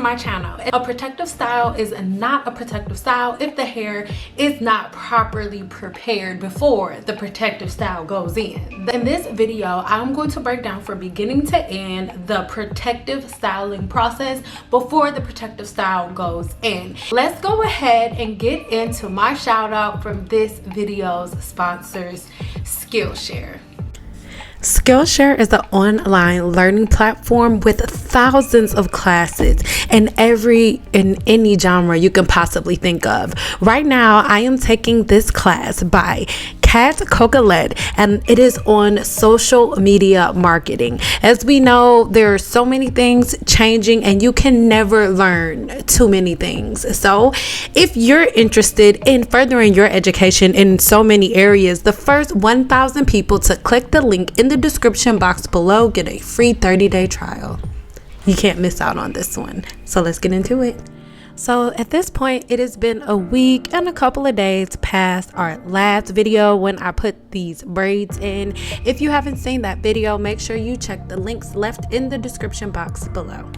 my channel. A protective style is not a protective style if the hair is not properly prepared before the protective style goes in. In this video, I'm going to break down from beginning to end the protective styling process before the protective style goes in. Let's go ahead and get into my shout out from this video's sponsors, Skillshare. Skillshare is an online learning platform with thousands of classes in any genre you can possibly think of. Right now, I am taking this class by Cosmetologist, and it is on social media marketing. As we know, there are so many things changing and you can never learn too many things. So if you're interested in furthering your education in so many areas, the first 1,000 people to click the link in the description box below get a free 30-day trial. You can't miss out on this one. So let's get into it. So at this point, it has been a week and a couple of days past our last video when I put these braids in. If you haven't seen that video, make sure you check the links left in the description box below.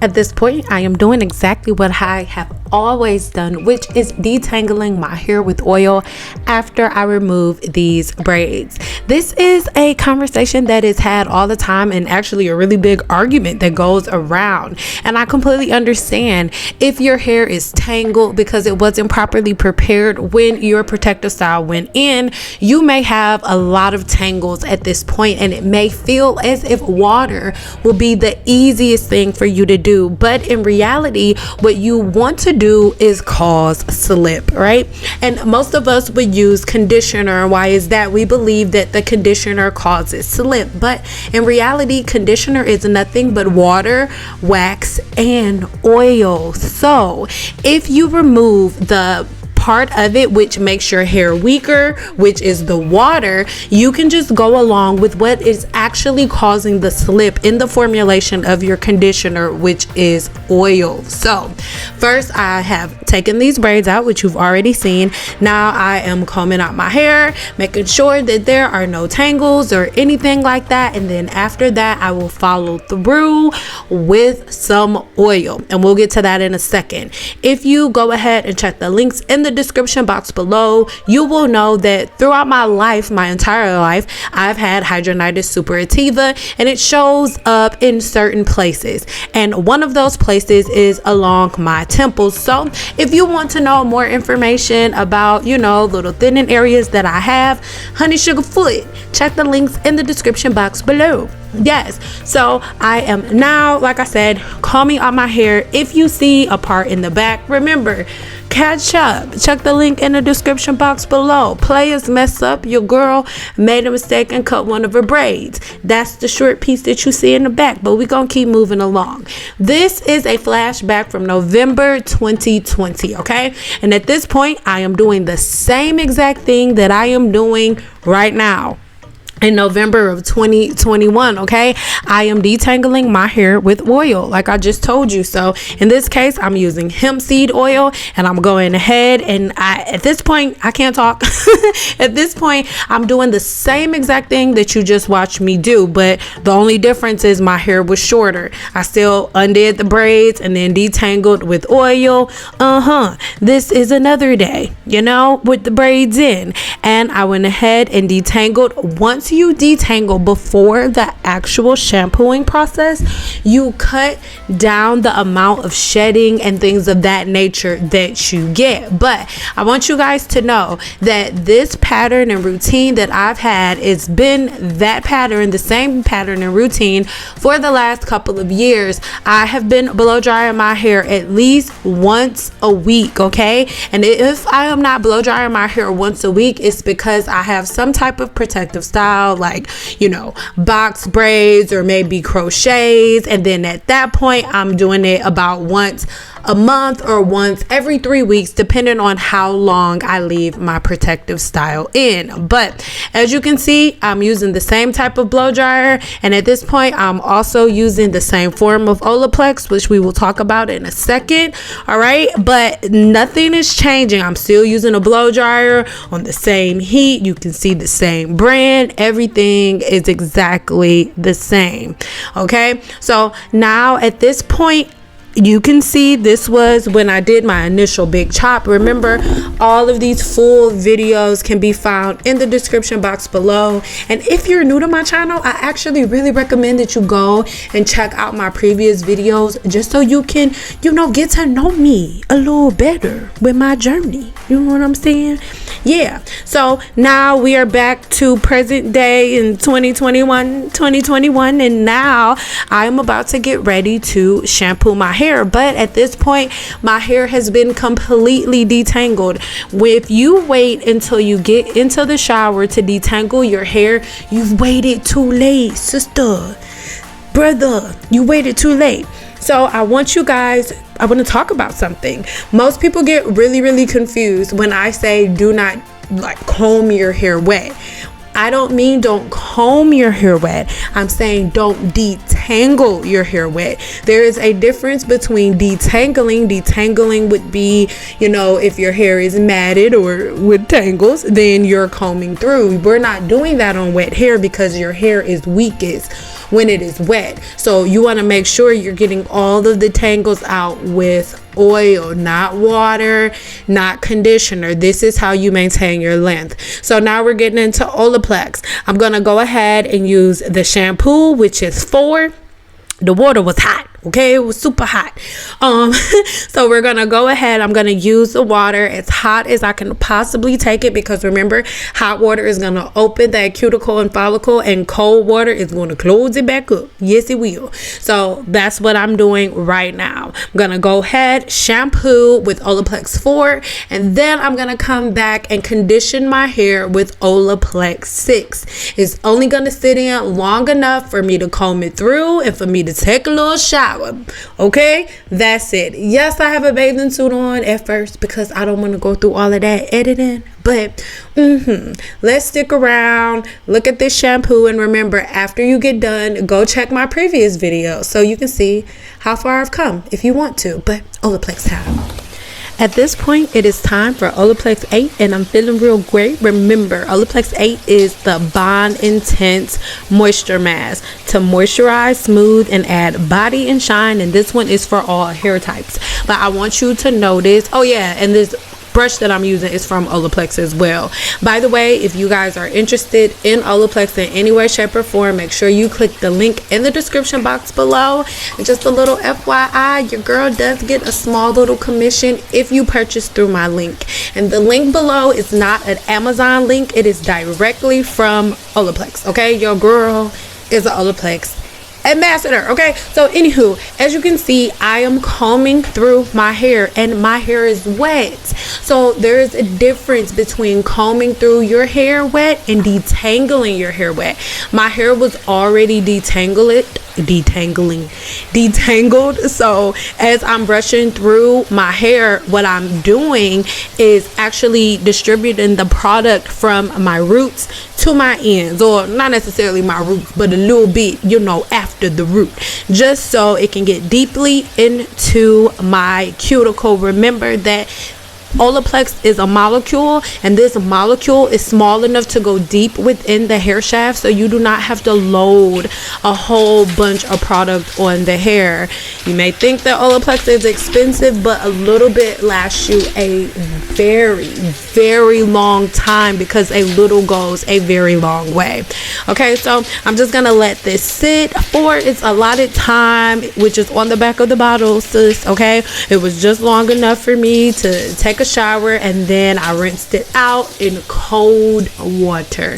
At this point, I am doing exactly what I have always done, which is detangling my hair with oil after I remove these braids. This is a conversation that is had all the time and actually a really big argument that goes around. And I completely understand if your hair is tangled because it wasn't properly prepared when your protective style went in, you may have a lot of tangles at this point, and it may feel as if water will be the easiest thing for you to do. But in reality, what you want to do is cause slip, right? And most of us would use conditioner. Why is that? We believe that the conditioner causes slip, but in reality, conditioner is nothing but water, wax, and oil. So if you remove the part of it which makes your hair weaker, which is the water, you can just go along with what is actually causing the slip in the formulation of your conditioner, which is oil. So first, I have taken these braids out, which you've already seen. Now I am combing out my hair, making sure that there are no tangles or anything like that, and then after that I will follow through with some oil, and we'll get to that in a second. If you go ahead and check the links in the description box below, you will know that throughout my life, my entire life, I've had hidradenitis suppurativa, and it shows up in certain places, and one of those places is along my temples. So if you want to know more information about, little thinning areas that I have, honey sugar foot, check the links in the description box below. Yes, so I am now, like I said, combing out my hair. If you see a part in the back, remember, catch up. Check the link in the description box below. Players mess up. Your girl made a mistake and cut one of her braids. That's the short piece that you see in the back, but we're gonna keep moving along. This is a flashback from November 2020, okay? And at this point, I am doing the same exact thing that I am doing right now in November of 2021. Okay, I am detangling my hair with oil like I just told you. So in this case, I'm using hemp seed oil, and I'm going ahead and at this point I can't talk. At this point, I'm doing the same exact thing that you just watched me do, but the only difference is my hair was shorter. I still undid the braids and then detangled with oil. This is another day, with the braids in, and I went ahead and detangled. Once you detangle before the actual shampooing process, you cut down the amount of shedding and things of that nature that you get. But I want you guys to know that this pattern and routine that I've had, it's been that pattern, the same pattern and routine for the last couple of years. I have been blow drying my hair at least once a week, okay? And if I am not blow drying my hair once a week, it's because I have some type of protective style, like box braids or maybe crochets, and then at that point I'm doing it about once a month or once every 3 weeks, depending on how long I leave my protective style in. But as you can see, I'm using the same type of blow dryer, and at this point I'm also using the same form of Olaplex, which we will talk about in a second. All right, but nothing is changing. I'm still using a blow dryer on the same heat. You can see the same brand. Everything is exactly the same. Okay, so now at this point, You can see this was when I did my initial big chop. Remember, all of these full videos can be found in the description box below. And if you're new to my channel, I actually really recommend that you go and check out my previous videos just so you can, you know, get to know me a little better with my journey. You know what I'm saying? Yeah. So now we are back to present day in 2021, and now I'm about to get ready to shampoo my hair. But at this point, my hair has been completely detangled. If you wait until you get into the shower to detangle your hair, you've waited too late, sister, brother. You waited too late. So I want to talk about something. Most people get really confused when I say do not like comb your hair wet. I don't mean don't comb your hair wet. I'm saying don't detangle your hair wet. There is a difference between detangling. Detangling would be, you know, if your hair is matted or with tangles, then you're combing through. We're not doing that on wet hair because your hair is weakest when it is wet. So you want to make sure you're getting all of the tangles out with oil, not water, not conditioner. This is how you maintain your length. So now we're getting into Olaplex. I'm going to go ahead and use the shampoo, which is 4. The water was hot. Okay, it was super hot. So we're gonna go ahead. I'm gonna use the water as hot as I can possibly take it, because remember, hot water is gonna open that cuticle and follicle, and cold water is gonna close it back up. Yes, it will. So that's what I'm doing right now. I'm gonna go ahead, shampoo with Olaplex 4, and then I'm gonna come back and condition my hair with Olaplex 6. It's only gonna sit in long enough for me to comb it through and for me to take a little shower. Okay, that's it. Yes, I have a bathing suit on at first because I don't want to go through all of that editing, but let's stick around, look at this shampoo, and remember, after you get done, go check my previous video so you can see how far I've come if you want to. But Olaplex time. At this point, it is time for Olaplex 8, and I'm feeling real great. Remember, Olaplex 8 is the Bond Intense Moisture Mask to moisturize, smooth, and add body and shine. And this one is for all hair types. But I want you to notice, oh yeah, and this brush that I'm using is from Olaplex as well. By the way, if you guys are interested in Olaplex in any way, shape, or form, make sure you click the link in the description box below. And just a little FYI, your girl does get a small little commission if you purchase through my link. And the link below is not an Amazon link. It is directly from Olaplex. Okay, your girl is an Olaplex ambassador. Okay, so anywho, as you can see, I am combing through my hair and my hair is wet. So there is a difference between combing through your hair wet and detangling your hair wet. My hair was already detangled. So as I'm brushing through my hair, what I'm doing is actually distributing the product from my roots to my ends, or not necessarily my roots, but a little bit, you know, after the root, just so it can get deeply into my cuticle. Remember that Olaplex is a molecule, and this molecule is small enough to go deep within the hair shaft, so you do not have to load a whole bunch of product on the hair. You may think that Olaplex is expensive, but a little bit lasts you a very long time, because a little goes a very long way. Okay, so I'm just gonna let this sit for its allotted time, which is on the back of the bottle, sis. Okay, it was just long enough for me to take a shower, and then I rinsed it out in cold water.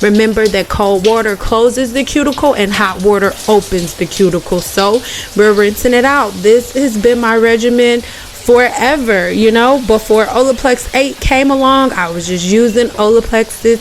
Remember that cold water closes the cuticle and hot water opens the cuticle, so we're rinsing it out. This has been my regimen forever. You know, before Olaplex 8 came along, I was just using Olaplex's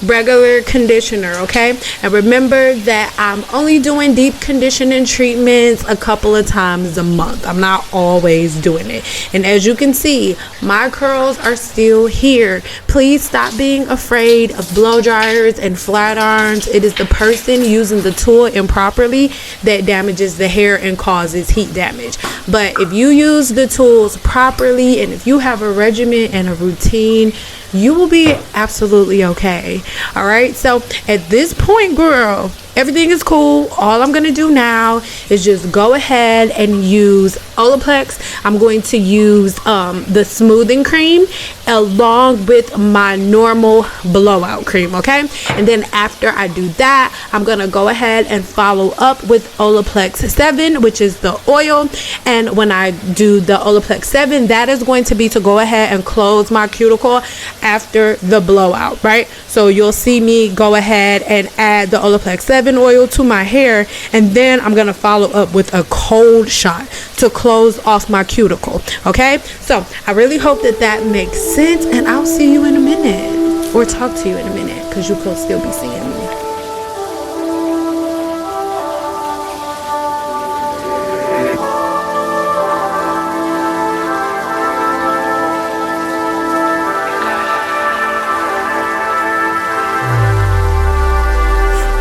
regular conditioner. Okay, and remember that I'm only doing deep conditioning treatments a couple of times a month. I'm not always doing it, and as you can see, my curls are still here. Please stop being afraid of blow dryers and flat irons. It is the person using the tool improperly that damages the hair and causes heat damage. But if you use the tools properly, and if you have a regimen and a routine, you will be absolutely okay. All right, so at this point, girl, everything is cool. All I'm gonna do now is just go ahead and use Olaplex. I'm going to use the smoothing cream along with my normal blowout cream, okay? And then after I do that, I'm gonna go ahead and follow up with Olaplex 7, which is the oil. And when I do the Olaplex 7, that is going to be to go ahead and close my cuticle after the blowout, right? So you'll see me go ahead and add the Olaplex 7 oil to my hair, and then I'm gonna follow up with a cold shot to close off my cuticle, okay? So I really hope that that makes sense, and I'll see you in a minute, or talk to you in a minute, because you could still be seeing me.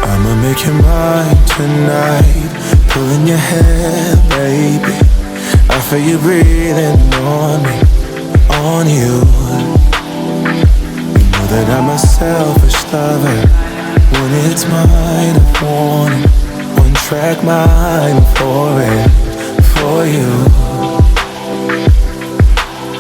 I'ma make you mine tonight, pulling your hair, baby. I feel you breathing on me, on you. You know that I'm a selfish lover. When it's mine, I want it. One track mind for it, for you.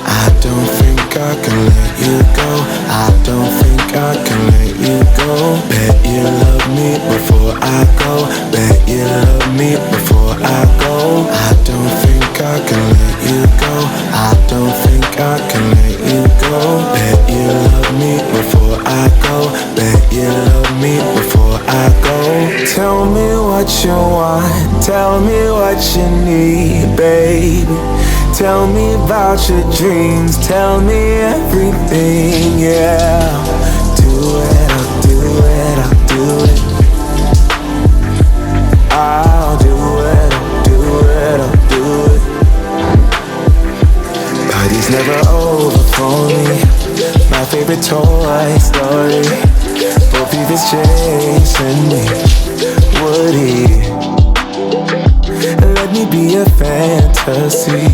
I don't think I can let you go. I don't think I can let you go. Bet you love me before I go. Bet you love me before I go. I don't think I can let you go. I don't think I can let you go. Bet you love me before I go. Bet you love me before I go. Tell me what you want. Tell me what you need, baby. Tell me about your dreams, tell me everything, yeah. Do it, I'll do it, I'll do it. I'll do it, I'll do it, I'll do it. Party's never over for me. My favorite Toy Story. Bo Peep is chasing me. Woody, let me be a fantasy.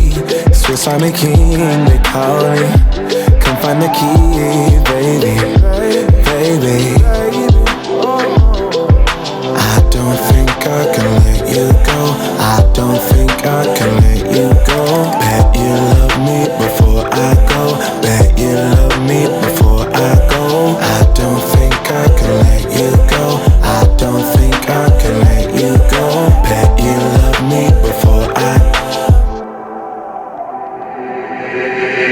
Swiss Army King, they call me. Come find the key, baby, baby. I don't think I can let you go. I don't think I can let you go. Bet you love me before I go. Bet you love me before I go. I don't think I can let you go. I don't think I can let you go. Bet you love me before I.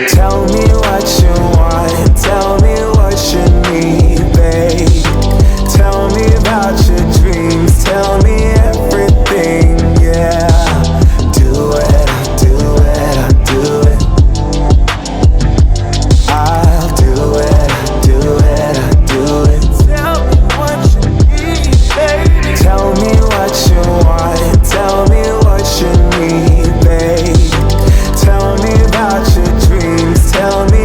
Tell me what you want. Tell me what you need, babe. Tell me about your dreams. Tell me everything, yeah. Do it, I'll do it, I'll do it. I'll do it, I'll do it, I'll do it. Tell me what you need, baby. Tell me what you want. Tell me what you need, babe. Tell me about your dreams. Tell me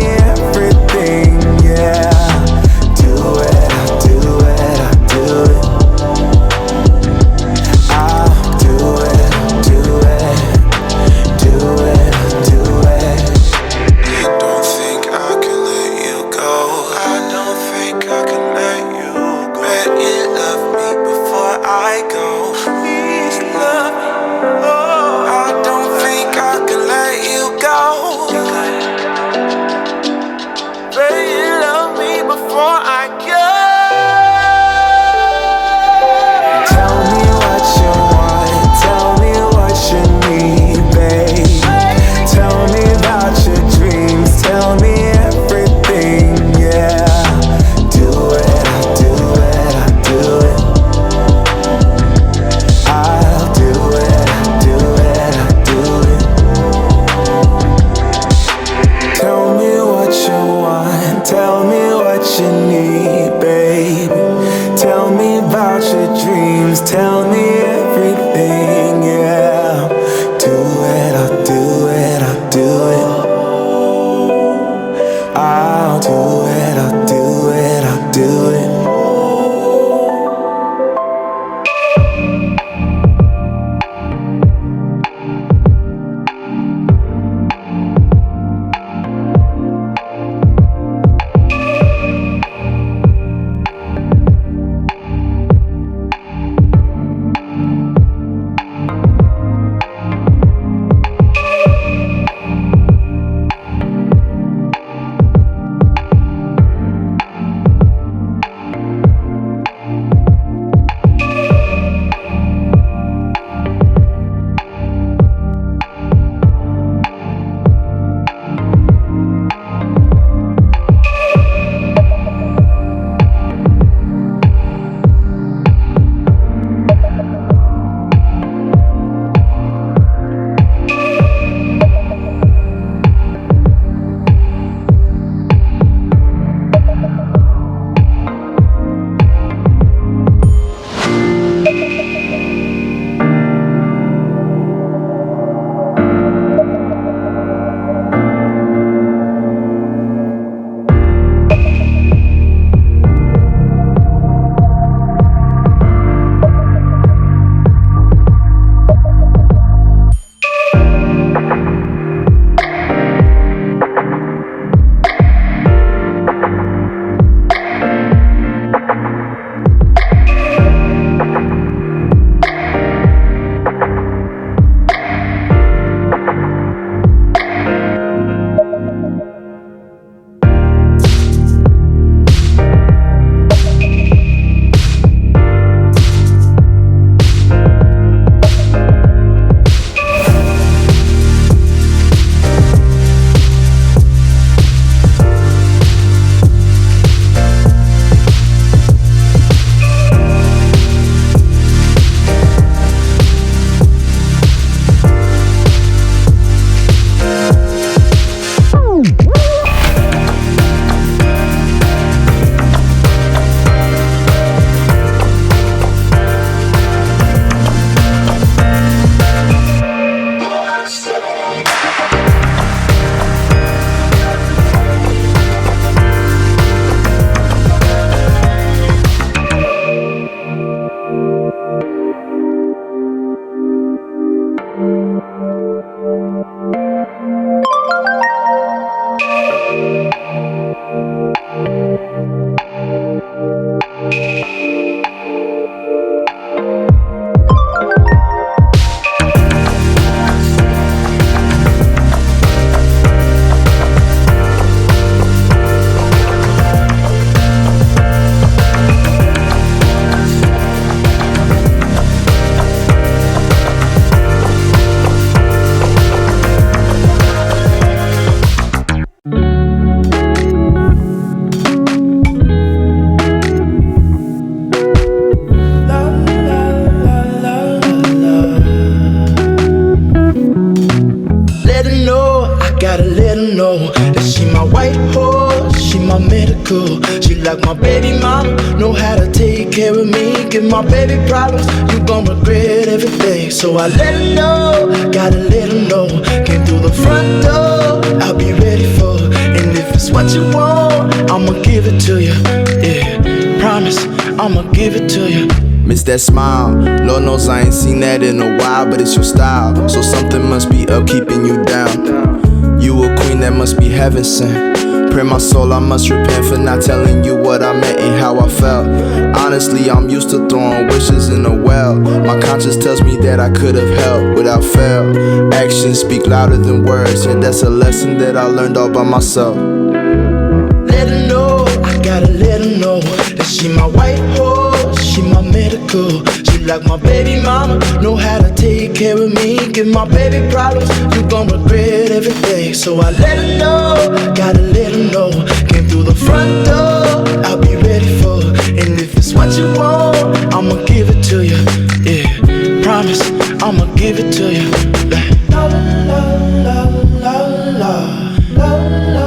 know that she my white horse, she my medical. She like my baby mama, know how to take care of me. Give my baby problems, you gon' regret every day. So I let her know, gotta let her know. Came through the front door, I'll be ready for her. And if it's what you want, I'ma give it to you. Yeah, promise, I'ma give it to you. Miss that smile, Lord knows I ain't seen that in a while, but it's your style, so something must be up keeping you down. You a queen that must be heaven sent. Pray my soul, I must repent for not telling you what I meant and how I felt. Honestly, I'm used to throwing wishes in a well. My conscience tells me that I could have helped without fail. Actions speak louder than words, and that's a lesson that I learned all by myself. Let her know, I gotta let her know that she my white horse, she my medical. She like my baby mama, know how to take care of me. Give my baby problems, you gon' regret every day. So I let her know, gotta let her know. Came through the front door, I'll be ready for her. And if it's what you want, I'ma give it to you. Yeah, promise, I'ma give it to you. La la la la la la la la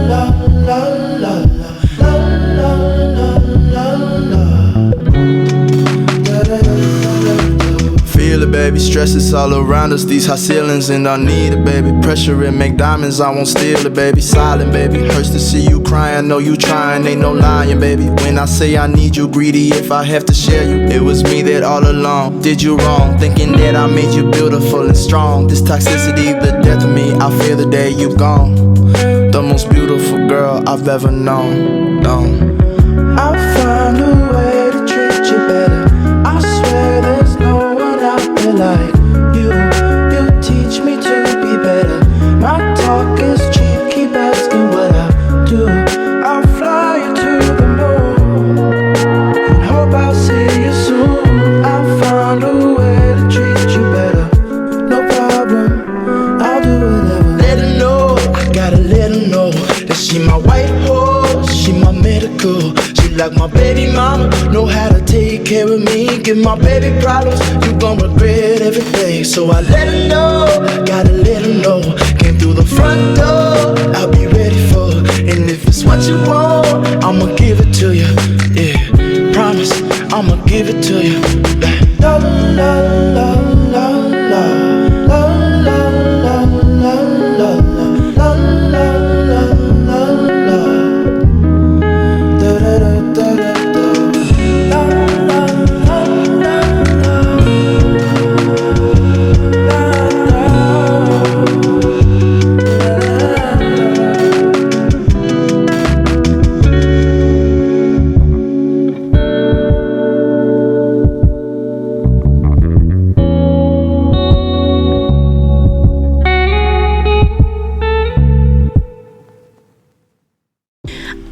la la la. Feel it, baby, stress is all around us. These high ceilings and I need it, baby. Pressure and make diamonds, I won't steal it, baby. Silent, baby, hurts to see you crying. Know you trying, ain't no lying, baby. When I say I need you, greedy if I have to share you. It was me that all along did you wrong, thinking that I made you beautiful and strong. This toxicity, the death of me, I fear the day you gone. The most beautiful girl I've ever known. I'll find a way to treat you better. I swear there's no one out there like you. You teach me to be better. My talk is cheap, keep asking what I do. I'll fly you to the moon and hope I'll see you soon. I'll find a way to treat you better. No problem, I'll do whatever. Let her know, I gotta let her know that she my white horse, she my medical. She like my baby mama, know how to take care of me. Give my baby problems, you gon' regret every day. So I let her know, gotta let her know. Came through the front door, I'll be ready for her. And if it's what you want, I'ma give it to you. Yeah, promise, I'ma give it to you. La la la la la la la la la la la la la.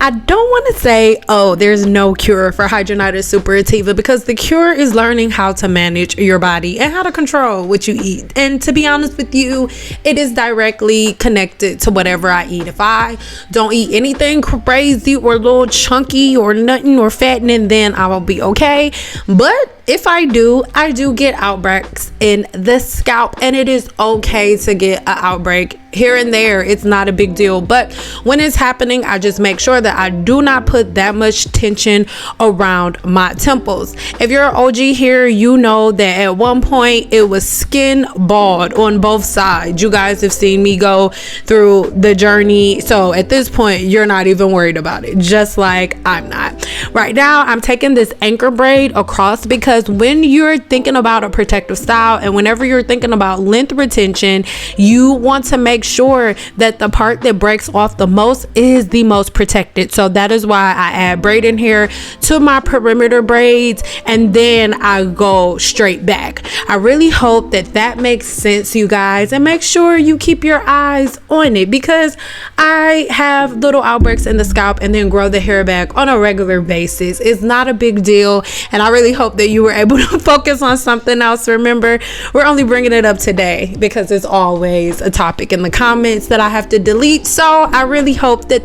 I don't want to say, oh, there's no cure for hidradenitis suppurativa, because the cure is learning how to manage your body and how to control what you eat. And to be honest with you, it is directly connected to whatever I eat. If I don't eat anything crazy or a little chunky or nothing or fattening, then I will be okay. But if I do get outbreaks in the scalp, and it is okay to get an outbreak here and there. It's not a big deal, but when it's happening, I just make sure that I do not put that much tension around my temples. If you're an OG here, you know that at one point it was skin bald on both sides. You guys have seen me go through the journey, so at this point you're not even worried about it, just like I'm not. Right now I'm taking this anchor braid across, because when you're thinking about a protective style and whenever you're thinking about length retention, you want to make sure that the part that breaks off the most is the most protected. So that is why I add braid in here to my perimeter braids, and then I go straight back. I really hope that that makes sense, you guys, and make sure you keep your eyes on it, because I have little outbreaks in the scalp and then grow the hair back on a regular basis. It's not a big deal, and I really hope that you were able to focus on something else. Remember, we're only bringing it up today because it's always a topic in the comments that I have to delete. So I really hope that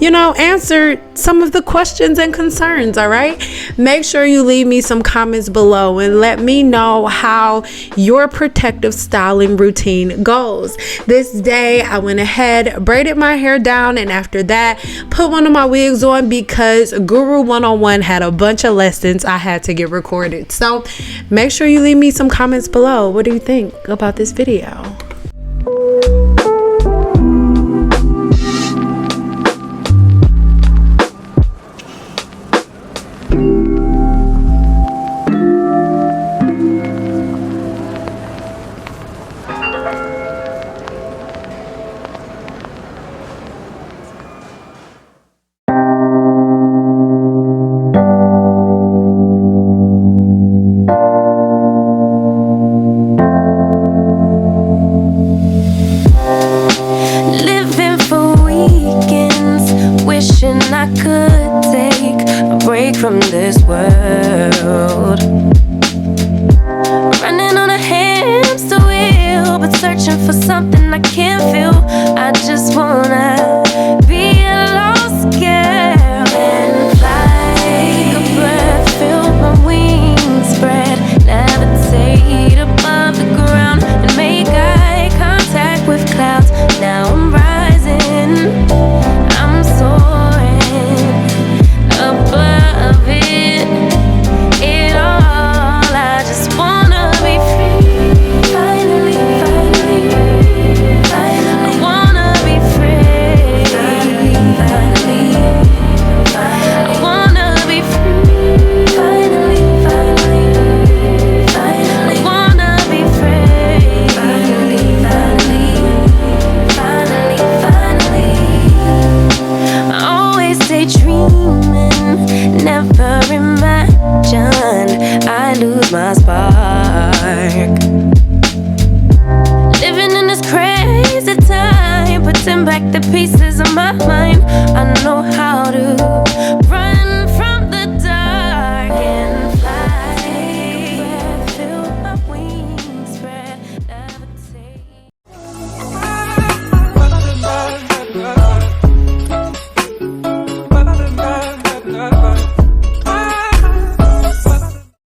you know, answered some of the questions and concerns. All right, make sure you leave me some comments below and let me know how your protective styling routine goes. This day I went ahead, braided my hair down, and after that put one of my wigs on because Guru 101 had a bunch of lessons I had to get recorded. So make sure you leave me some comments below. What do you think about this video? I could take a break from this world.